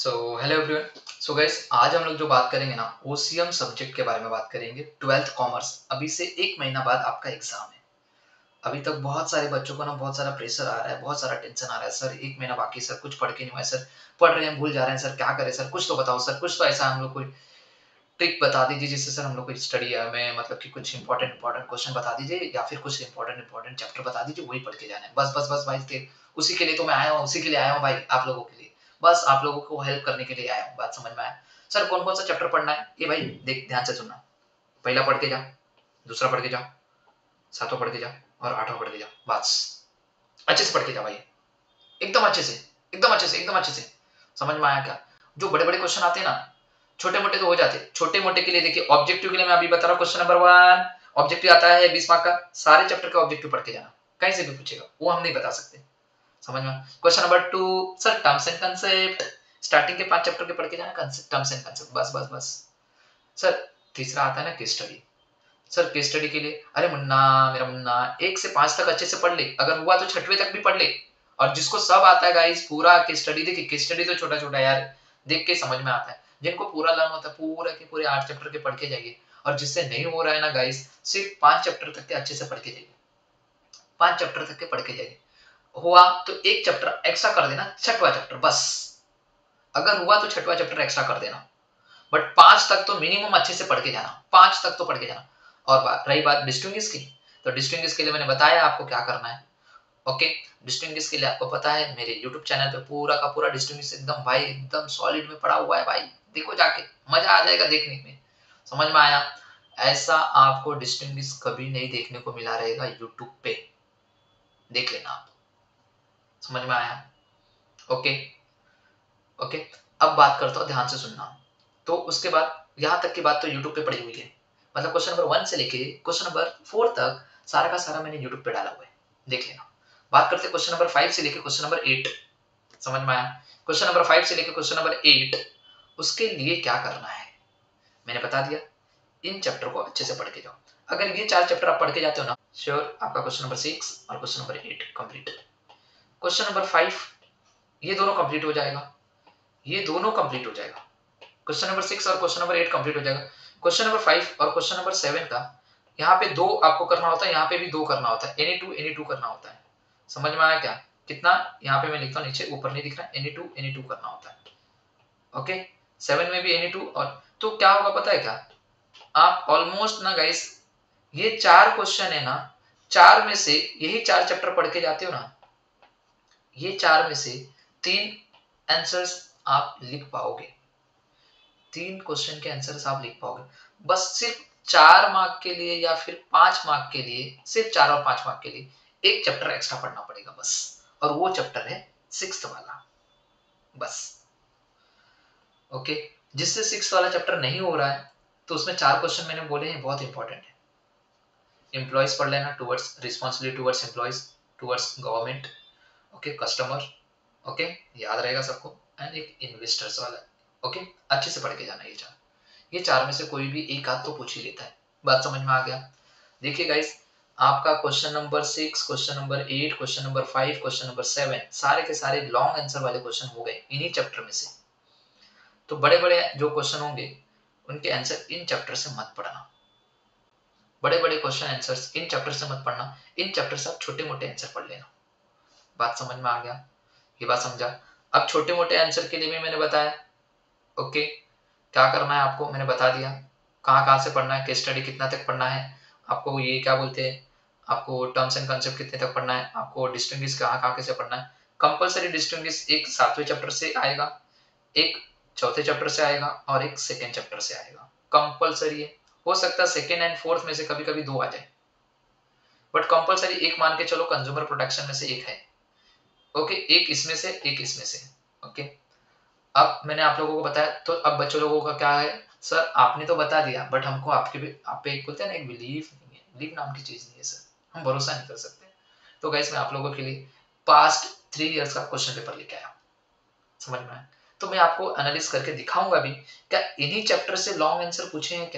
So hello everyone. So guys, आज हम लोग जो बात करेंगे ना, ओसीएम सब्जेक्ट के बारे में बात करेंगे। 12th कॉमर्स, अभी से एक महीना बाद आपका एग्जाम है। अभी तक बहुत सारे बच्चों को ना बहुत सारा प्रेशर आ रहा है, बहुत सारा टेंशन आ रहा है। सर एक महीना बाकी, सर कुछ पढ़ के नहीं हुआ है, सर पढ़ रहे हैं भूल जा रहे हैं, सर क्या करें, सर कुछ तो बताओ, सर कुछ तो ऐसा हम लोग कोई ट्रिक बता दीजिए जिससे सर हम लोग को स्टडी में मतलब कि कुछ इंपॉर्टेंट क्वेश्चन बता दीजिए, या फिर कुछ इंपॉर्टेंट चैप्टर बता दीजिए, वही पढ़ के जाना है। बस बस बस भाई, उसी के लिए तो मैं आया हूँ, उसी के लिए आया हूँ भाई, आप लोगों के लिए, बस आप लोगों को हेल्प करने के लिए आया हूँ। बात समझ में आया? सर कौन कौन सा चैप्टर पढ़ना है ये भाई देख ध्यान से सुनना। पहला पढ़ के जाओ, दूसरा पढ़ के जाओ, सातवां पढ़ के जाओ और आठवां पढ़ के जाओ। बस अच्छे से पढ़ के जाओ भाई, एकदम अच्छे से, एकदम अच्छे से, एकदम अच्छे से। समझ में आया क्या? जो बड़े बड़े क्वेश्चन आते हैं ना, छोटे मोटे तो हो जाते, छोटे मोटे के लिए देखिए, ऑब्जेक्टिव के लिए मैं अभी बता रहा हूँ। क्वेश्चन नंबर 1 ऑब्जेक्टिव आता है 20 मार्क का, सारे चैप्टर का ऑब्जेक्टिव पढ़ के जाना, कहीं से भी पूछेगा, वो हम नहीं बता सकते। समझ में? Question number 2 sir terms and concept, starting के 5 चैप्टर के पढ़ के जाना, टर्म्स एंड कंसेप्ट, बस बस बस। सर तीसरा आता है ना case study. Sir case study के लिए, अरे मुन्ना, मेरा मुन्ना, 1 से 5 तक अच्छे से पढ़ ले, अगर हुआ तो 6वीं तक भी पढ़ ले। और जिसको सब आता है गाइस पूरा केस स्टडी, देखिए केस स्टडी तो छोटा छोटा यार, देख के समझ में आता है। जिनको पूरा लर्न होता है, पूरे के पूरे 8 चैप्टर के पढ़ के जाइए। और जिससे नहीं हो रहा है ना गाइस, सिर्फ 5 चैप्टर तक के अच्छे से पढ़ के जाइए, 5 चैप्टर तक के पढ़ के जाइए। हुआ तो एक चैप्टर एक्स्ट्रा कर देना, 6वां चैप्टर बस। अगर हुआ तो 6वां चैप्टर एक्स्ट्रा कर देना, बट 5 तक तो मिनिमम अच्छे से पढ़ के जाना, 5 तक तो पढ़ के जाना। और रही बात डिस्टिंग्विश की, तो डिस्टिंग्विश के लिए मैंने बताया आपको क्या करना है। ओके, डिस्टिंग्विश के लिए आपको पता है, मेरे यूट्यूब चैनल पे पूरा का पूरा डिस्टिंग्विश एकदम भाई, एकदम सॉलिड में पड़ा हुआ है भाई। देखो जाके, मजा आ जाएगा देखने में। समझ में आया? ऐसा आपको डिस्टिंग्विश कभी नहीं देखने को मिला रहेगा यूट्यूब पे, देख लेना आप। समझ में आया? Okay okay. अब बात करता हूँ, ध्यान से सुनना। तो उसके बाद यहाँ तक की बात तो यूट्यूब पे पड़ी हुई है, मतलब क्वेश्चन नंबर 1 से लेके क्वेश्चन नंबर 4 तक सारा का सारा मैंने यूट्यूब पे डाला हुआ है, देख लेना। बात करते हैं क्वेश्चन नंबर 5 से लेके क्वेश्चन नंबर 8। समझ में आया? क्वेश्चन नंबर 5 से लेके क्वेश्चन नंबर 8, उसके लिए क्या करना है मैंने बता दिया। इन चैप्टर को अच्छे से पढ़ के जाओ। अगर ये 4 चैप्टर आप पढ़ के जाते हो ना, श्योर आपका क्वेश्चन नंबर 6 और question number 8 complete. Question number 5 ये दोनों कंप्लीट हो जाएगा, ये दोनों कंप्लीट हो जाएगा। क्वेश्चन नंबर 6 और क्वेश्चन नंबर 8 कंप्लीट हो जाएगा। क्वेश्चन नंबर 5 और क्वेश्चन नंबर 7 का यहाँ पे 2 आपको करना होता है, यहाँ पे भी 2 करना होता है, any2 करना होता है। समझ में आया क्या? कितना? यहाँ पे मैं लिखता हूँ नीचे, ऊपर नहीं दिख रहा है, any2 करना होता है। ओके, 7 में भी any2। और तो क्या होगा पता है क्या? आप ऑलमोस्ट ना गाइस, ये 4 क्वेश्चन है ना, 4 में से यही 4 चैप्टर पढ़ के जाते हो ना, ये 4 में से 3 आंसर्स आप लिख पाओगे, 3 क्वेश्चन के आंसर्स आप लिख पाओगे। बस सिर्फ 4 मार्क के लिए या फिर 5 मार्क के लिए, सिर्फ 4 और 5 मार्क के लिए एक चैप्टर एक्स्ट्रा पढ़ना पड़ेगा बस। और वो चैप्टर है 6th वाला, बस। ओके, जिससे 6th वाला चैप्टर नहीं हो रहा है, तो उसमें 4 क्वेश्चन मैंने बोले हैं, बहुत इंपॉर्टेंट है। एम्प्लॉयज पढ़ लेना, towards responsibility towards employees, towards government, okay, customer, okay, याद रहेगा सबको। एंड एक इन्वेस्टर्स वाला, ओके, अच्छे से पढ़ के जाना ये 4 में से कोई भी एक आध तो पूछ ही लेता है। बात समझ में आ गया? देखिए गाइस, आपका question number 6, question number 8, question number 5, question number 7 सारे के सारे लॉन्ग आंसर वाले क्वेश्चन हो गए इन्हीं चैप्टर में से। तो बड़े बड़े जो क्वेश्चन होंगे उनके आंसर इन चैप्टर से मत पढ़ना, बड़े बड़े क्वेश्चन आंसर्स इन चैप्टर से मत पढ़ना, इन चैप्टर से आप छोटे मोटे आंसर पढ़ लेना। बात समझ में आ गया? ये बात समझा? अब छोटे मोटे आंसर के लिए भी मैंने बताया। ओके, क्या करना है आपको मैंने बता दिया, कहाँ कहाँ से पढ़ना है, केस स्टडी कितना तक पढ़ना है, आपको ये क्या बोलते हैं, आपको टर्म्स एंड कंसेप्ट कितने तक पढ़ना है, आपको डिस्टिंग्विश कहाँ कहाँ कैसे पढ़ना है। कंपलसरी डिस्टिंग्विश एक 7वें चैप्टर से आएगा, एक 4थे चैप्टर से आएगा और एक 2nd चैप्टर से आएगा, कंपलसरी है। हो सकता है 2nd एंड 4th में से कभी कभी 2 आ जाए, बट कंपलसरी एक मान के चलो, कंज्यूमर प्रोटेक्शन में से एक है। ओके, एक इसमें से, एक इसमें से। ओके, अब मैंने आप लोगों को बताया, तो अब बच्चों लोगों का क्या है, सर आपने तो बता दिया बट हमको आपके भी, आप पे एक बोलते हैं ना, एक बिलीफ नहीं है, बिलीफ नाम की चीज नहीं है सर, हम भरोसा नहीं कर सकते। तो गाइस मैं आप लोगों के लिए पास्ट 3 इयर्स का क्वेश्चन पेपर लेके आया, समझ में आया? तो मैं आपको एनालिस करके दिखाऊंगा भी, क्या इन्हीं चैप्टर से लॉन्ग आंसर पूछे हैं,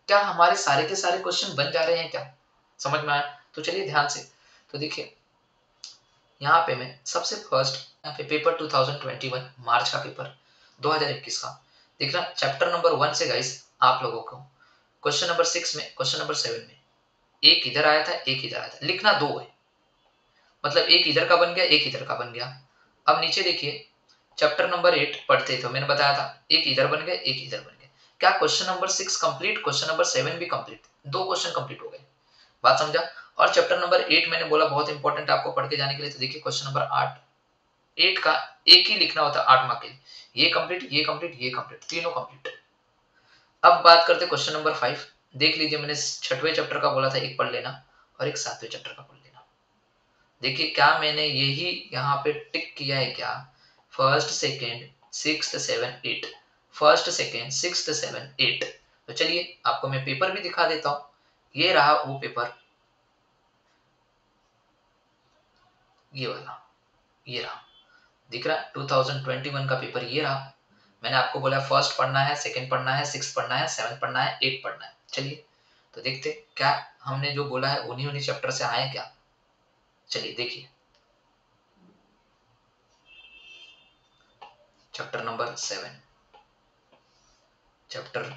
क्या हमारे सारे के सारे क्वेश्चन बन जा रहे हैं क्या? समझ में आया? तो चलिए ध्यान से, तो देखिए यहाँ पे मैं सबसे फर्स्ट, यहाँ पे पेपर 2021 मार्च का पेपर, 2021 का। देख रहा चैप्टर नंबर 1 से गाइस आप लोगों को क्वेश्चन नंबर 6 में, क्वेश्चन नंबर 7 में एक इधर आया था, एक इधर आया था, लिखना दो है, मतलब एक इधर का बन गया, एक इधर का बन गया। अब नीचे देखिए चैप्टर नंबर 8 पढ़ते थे, मैंने बताया था एक इधर बन गया, एक इधर बन गया। क्या question number 6 complete, question number 7 भी कंप्लीट, दो क्वेश्चन कंप्लीट हो गए। बात समझा। और चैप्टर नंबर 8 मैंने बोला बहुत इंपॉर्टेंट आपको पढ़ के जाने के लिए, तो देखिए क्वेश्चन नंबर 8 का एक ही लिखना होता है 8 मार्क के लिए, ये कंप्लीट, ये कंप्लीट, ये कंप्लीट, तीनों कंप्लीट। अब बात करते क्वेश्चन नंबर 5। देख लीजिए मैंने 6वें चैप्टर का बोला था एक पढ़ लेना और एक 7वें चैप्टर का पढ़ लेना। देखिए क्या मैंने यही यहाँ पे टिक किया है क्या, first second sixth seven eight, first second sixth seven eight. तो चलिए आपको मैं पेपर भी दिखा देता हूं। ये रहा वो पेपर, ये वाला, ये रहा, दिख रहा है 2021 का पेपर ये रहा। मैंने आपको बोला फर्स्ट पढ़ना है, सेकंड पढ़ना है, सिक्स पढ़ना है, सेवन पढ़ना है, एट पढ़ना है। चलिए तो देखते क्या हमने जो बोला है उन्हीं उन्हीं चैप्टर से आए क्या। चलिए देखिए चैप्टर नंबर 7, चैप्टर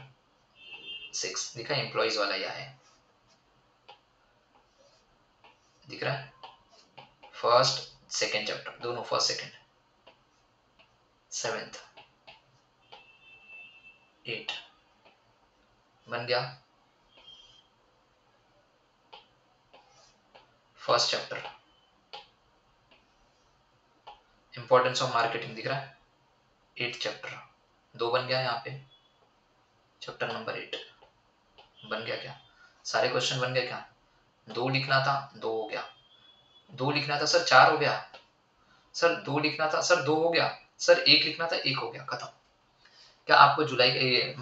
6 दिखा एम्प्लॉइज वाला यह है, दिख रहा है फर्स्ट सेकंड चैप्टर दोनों, फर्स्ट सेकंड, सेवेंथ, एट बन गया first chapter. Importance of marketing दिख रहा है, एट चैप्टर, दो बन गया यहाँ पे, चैप्टर नंबर 8 बन गया क्या, सारे क्वेश्चन बन गए क्या, दो लिखना था दो हो गया, दो लिखना था सर चार हो गया, सर दो लिखना था सर दो हो गया, सर एक लिखना था एक हो गया, खत्म। क्या आपको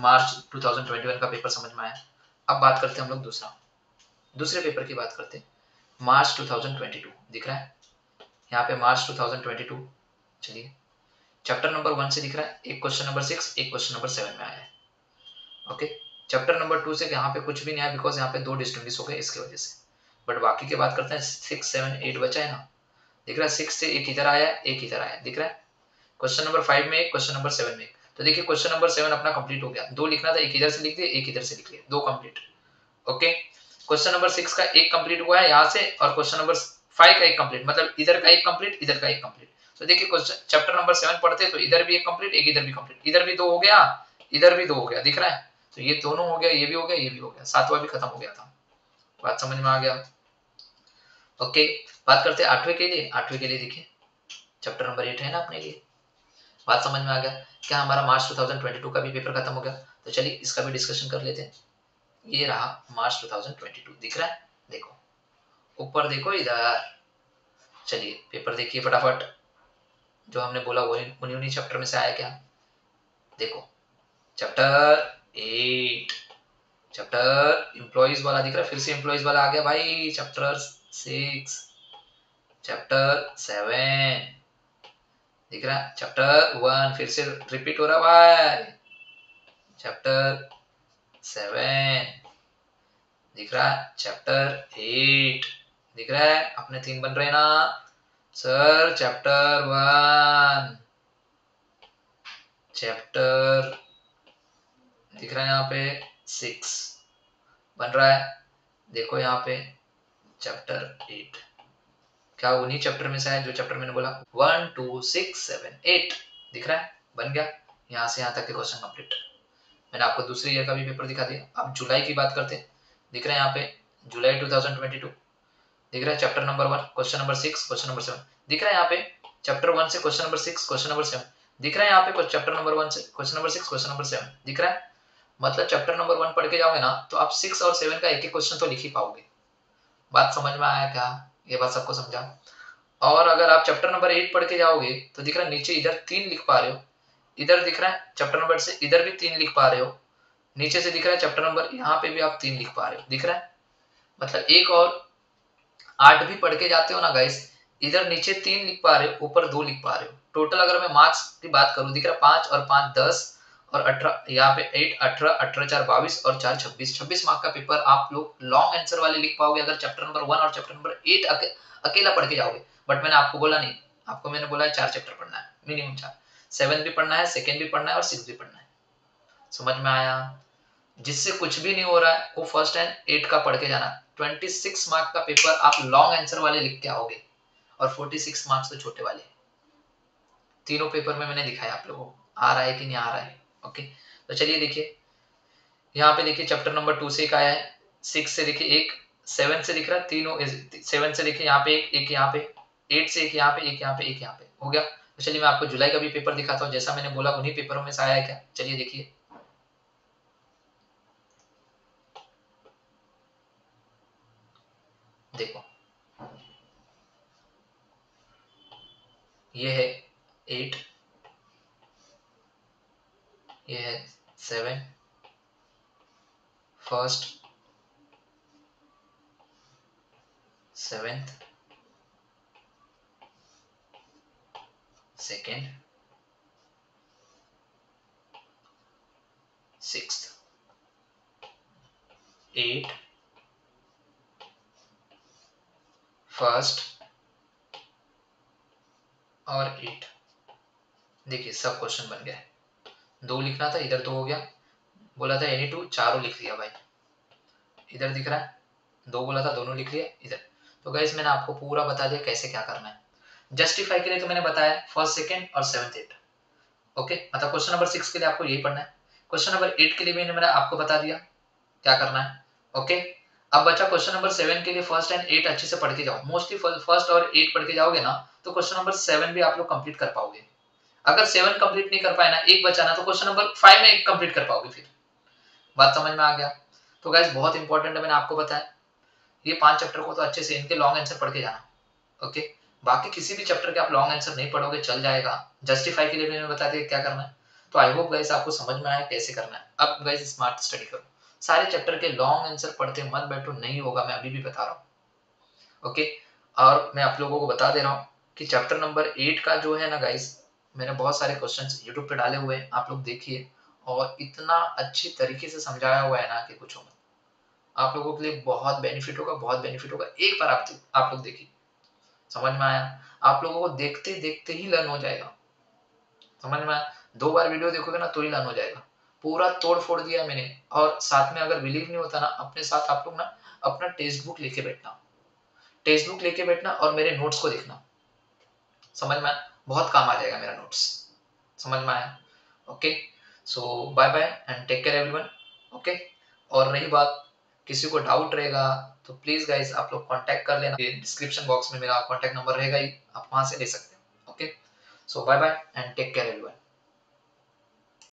मार्च 2021 का पेपर समझ में आया। अब बात करते हैं हम लोग दूसरे पेपर की बात करते हैं, मार्च 2022 दिख रहा है यहाँ पे मार्च 2022। चलिए चैप्टर नंबर 1 से दिख रहा है एक क्वेश्चन नंबर 6, एक क्वेश्चन नंबर 7 में आया है। ओके चैप्टर नंबर 2 से यहाँ पे कुछ भी नहीं आया बिकॉज यहाँ पे दो डिस्टिंग्विश हो गए इसकी वजह से। बट बाकी की बात करते हैं 6, 7, 8 बचा है ना, दिख रहा है 6 से एक इधर आया, एक इधर आया, दिख रहा है क्वेश्चन नंबर 5 में एक, क्वेश्चन नंबर 7 में एक। तो देखिए क्वेश्चन नंबर 7 अपना कंप्लीट हो गया, दो लिखना था एक इधर से लिख दिए, एक इधर से लिख लिया, दो कंप्लीट। ओके क्वेश्चन नंबर 6 का एक कंप्लीट हुआ है यहाँ से, और क्वेश्चन नंबर 5 का एक कंप्लीट, मतलब इधर का एक कंप्लीट, इधर का एक कंप्लीट। तो देखिए क्वेश्चन चैप्टर नंबर 7 पढ़ते तो इधर भी एक कंप्लीट, एक इधर भी कंप्लीट, इधर भी दो हो गया, इधर भी दो हो गया, दिख रहा है। तो ये दोनों हो गया, ये भी हो गया, ये भी हो गया, सातवां भी खत्म हो गया था। बात समझ में आ गया। ओके बात करते हैं आठवें के लिए। आठवें के लिए देखिए चैप्टर नंबर 8 है ना अपने लिए। बात समझ में आ गया। क्या हमारा मार्च 2022 का भी पेपर खत्म हो गया, तो चलिए इसका भी डिस्कशन कर लेते हैं। ये रहा मार्च 2022, दिख रहा है, देखो ऊपर देखो इधर। चलिए पेपर देखिए फटाफट, जो हमने बोला वो उन्हीं चैप्टर में से आया क्या, देखो चैप्टर 8, चैप्टर एम्प्लॉइज वाला दिख रहा है, फिर से एम्प्लॉइज वाला आ गया भाई, चैप्टर 6, चैप्टर 7 दिख रहा है, चैप्टर 1 फिर से रिपीट हो रहा भाई, चैप्टर 7 दिख रहा है, चैप्टर 8 दिख रहा है, अपने 3 बन रहे ना सर, चैप्टर 1, चैप्टर दिख रहा है यहाँ पे 6 बन रहा है, देखो यहाँ पे चैप्टर 8, क्या उन्हीं चैप्टर में से है जो चैप्टर मैंने बोला 1, 2, 6, 7, 8 दिख रहा है, बन गया। यहाँ से यहाँ तक के क्वेश्चन कंप्लीट। मैंने आपको दूसरे ईयर का भी पेपर दिखा दिया। अब जुलाई की बात करते हैं, दिख रहा है यहाँ पे जुलाई 2022, दिख रहा है chapter number 1 question number 6, question number 7 दिख रहा है यहाँ पे, चैप्टर 1 से क्वेश्चन नंबर 6, क्वेश्चन नंबर 7 दिख रहा है यहाँ पे, चैप्टर नंबर 1 से क्वेश्चन नंबर 6, क्वेश्चन नंबर 7 दिख रहा है। मतलब चैप्टर नंबर 1 पढ़ के जाओगे ना तो आप 6 और 7 का एक एक क्वेश्चन तो लिख ही पाओगे। बात समझ में आया क्या, ये बात सबको समझा। और अगर आप चैप्टर नंबर 8 पढ़ के जाओगे तो दिख रहा है नीचे इधर 3 लिख पा रहे हो, इधर दिख रहा है चैप्टर नंबर से इधर भी 3 लिख पा रहे हो, नीचे से दिख रहा है चैप्टर नंबर यहाँ पे भी आप 3 लिख पा रहे हो, दिख रहा है। मतलब एक और 8 भी पढ़ के जाते हो ना गाइस, इधर नीचे 3 लिख पा रहे हो, ऊपर 2 लिख पा रहे हो। टोटल अगर मैं मार्क्स की बात करूं, दिख रहा है 5 और 5 10 और 18, यहाँ पे 8 18 18 4 22 और 4 26, 26 मार्क का पेपर आप लोग लॉन्ग आंसर वाले लिख पाओगे अगर चैप्टर नंबर 1 और चैप्टर नंबर 8 अकेला पढ़ के जाओगे। बट मैंने आपको बोला नहीं, आपको मैंने बोला है 4 चैप्टर पढ़ना है, मिनिमम 4। 7 भी पढ़ना है, सेकेंड भी पढ़ना है और 6 भी पढ़ना है। समझ में आया? जिससे कुछ भी नहीं हो रहा है वो फर्स्ट एंड 8 का पढ़ के जाना। 26 मार्क का पेपर आप लॉन्ग आंसर वाले लिख के आओगे और 46 मार्क्स तो छोटे वाले। तीनों पेपर में मैंने दिखाया आप लोगों को, आ रहा है कि नहीं आ रहा है। ओके, तो चलिए देखिए, यहाँ पे देखिए चैप्टर नंबर 2 से एक आया है, 6 से देखिए एक, 7 से दिख रहा है तीनों, 7 से देखिए यहाँ पे एक यहाँ पे, 8 से एक यहाँ पे, एक यहाँ पे, एक यहाँ पे हो गया। तो चलिए मैं आपको जुलाई का भी पेपर दिखाता हूँ, जैसा मैंने बोला उन्हीं पेपरों में से आया है क्या। चलिए देखिए, देखो ये है 8, ये है 7, first, 7th, second, 6th, 8, first और 8। देखिए सब क्वेश्चन बन गया है। 2 लिखना था, इधर 2 हो गया, बोला था एनी 2, चारों लिख लिया भाई। इधर दिख रहा है 2 बोला था, दोनों लिख लिया इधर। तो गाइस मैंने आपको पूरा बता दिया कैसे क्या करना है। जस्टिफाई के लिए तो मैंने बताया फर्स्ट, सेकंड और 7th 8। ओके, मतलब क्वेश्चन नंबर 6 के लिए आपको यही पढ़ना है। क्वेश्चन नंबर 8 के लिए भी मैंने आपको बता दिया क्या करना है। ओके, अब बचा क्वेश्चन नंबर 7 के लिए फर्स्ट एंड 8 अच्छे से पढ़ के जाओ। मोस्टली फर्स्ट और 8 पढ़ के जाओगे ना तो क्वेश्चन नंबर 7 भी आप लोग कंप्लीट कर पाओगे। अगर 7 कंप्लीट नहीं कर पाए ना, एक बचा ना, तो क्वेश्चन नंबर 5 में एक कंप्लीट कर पाओगे। फिर बात समझ में आ गया? तो गाइस बहुत इंपॉर्टेंट है, मैंने आपको बताया ये 5 चैप्टर को तो अच्छे से इनके लॉन्ग आंसर पढ़ के जाना। ओके, बाकी किसी भी चैप्टर के आप लॉन्ग आंसर नहीं पढ़ोगे चल जाएगा। जस्टिफाई के लिए भी मैंने बता दिया क्या करना है। तो आई होप गाइस आपको समझ में आया कैसे करना है। अब गाइस स्मार्ट स्टडी करो, सारे चैप्टर के लॉन्ग आंसर पढ़ते मत बैठो, नहीं होगा, मैं अभी भी बता रहा हूँ। ओके, और मैं आप लोगों को बता दे रहा हूँ कि चैप्टर नंबर 8 का जो है ना गाइस, मैंने बहुत सारे क्वेश्चंस यूट्यूब पे डाले हुए हैं, आप लोग देखिए। और इतना अच्छी तरीके से समझाया हुआ है ना कि कुछ मत, आप लोगों के लिए बहुत बेनिफिट होगा, बहुत बेनिफिट होगा। एक बार आप लोग देखिए, समझ में आया? आप लोगों को देखते देखते ही लर्न हो जाएगा। समझ में आया? 2 बार वीडियो देखोगे ना तो ही लर्न हो जाएगा। पूरा तोड़ फोड़ दिया मैंने। और साथ में अगर बिलीव नहीं होता ना, अपने साथ आप लोग ना अपना टेक्स्ट बुक लेके बैठना, टेक्स्ट बुक लेके बैठना और मेरे नोट्स को देखना। समझ में आया? बहुत काम आ जाएगा मेरा नोट्स। समझ में आया? Okay, so bye bye and take care everyone. Okay, और रही बात किसी को डाउट रहेगा तो प्लीज गाइस आप लोग कांटेक्ट कर लेना, डिस्क्रिप्शन बॉक्स में मेरा कांटेक्ट नंबर रहेगा ही, आप वहां से ले सकते हो। Okay, so bye bye and take care everyone.